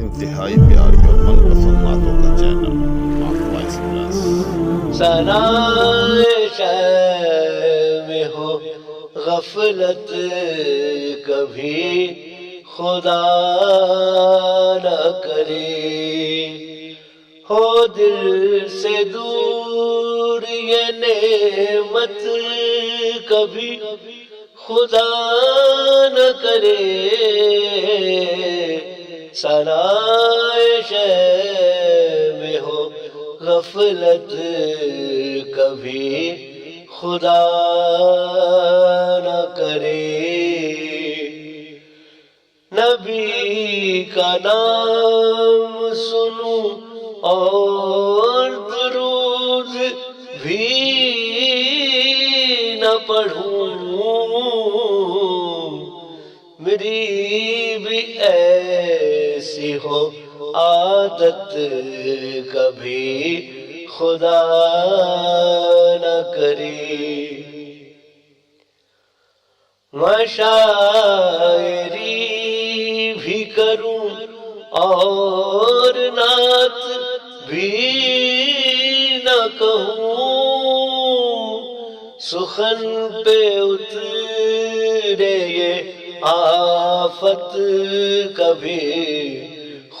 انتہائی پیاری اور من پسند باتوں کا چینل معقول ایکسپریس۔ سنائے شے میں ہو غفلت کبھی خدا نہ کرے، ہو دل سے دور یہ نعمت کبھی خدا نہ کرے۔ سنائے شے میں ہو غفلت کبھی خدا نہ کرے۔ نبی کا نام سنوں اور درود بھی نہ پڑھوں، میری بھی ایسی ہو عادت کبھی خدا نہ کرے۔ مشاعری بھی کروں اور نعت بھی نہ کہوں، سخن پہ اترے یہ آفت کبھی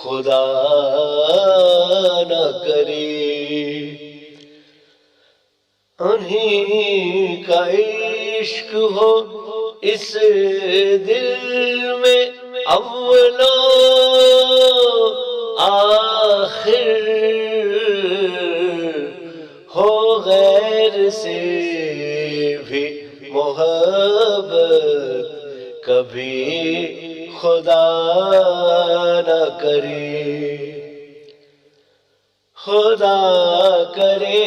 خدا نہ کرے۔ انہیں کا عشق ہو اس دل میں اول و آخر، ہو غیر سے بھی محبت کبھی خدا نہ کرے۔ خدا کرے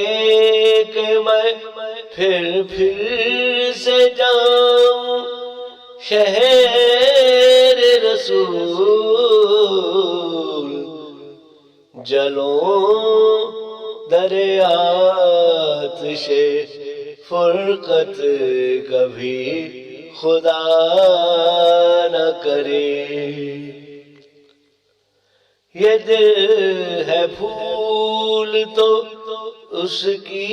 کہ میں پھر سے جاؤں شہر رسول، جلوں دریا آتش فرقت کبھی خدا نہ کرے۔ یہ دل ہے پھول تو اس کی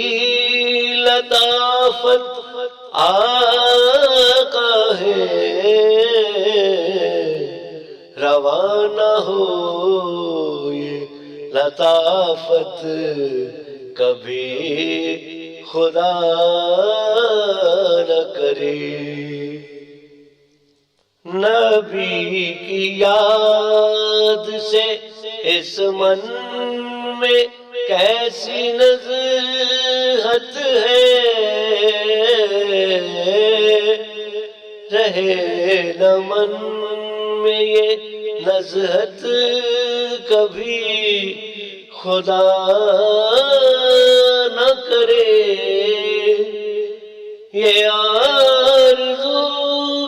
لطافت آقا ہے، روانہ ہو یہ لطافت کبھی خدا نہ کرے۔ نبی کی یاد سے اس من میں کیسی نزہت ہے، رہے نہ من میں یہ نزہت کبھی خدا نہ کرے۔ یہ آرزو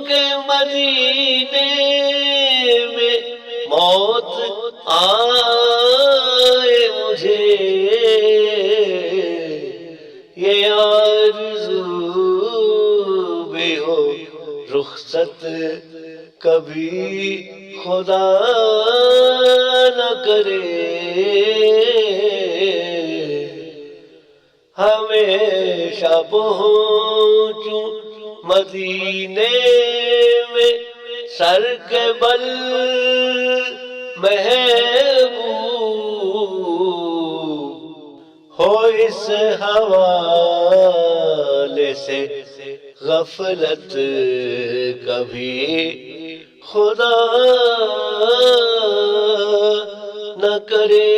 کہ مدینے میں موت آئے مجھے، یہ آرزو بھی ہو رخصت کبھی خدا نہ کرے۔ ہمیشہ پہنچوں مدینے میں سر کے بل محبوب، ہو اس حوالے سے غفلت کبھی خدا نہ کرے۔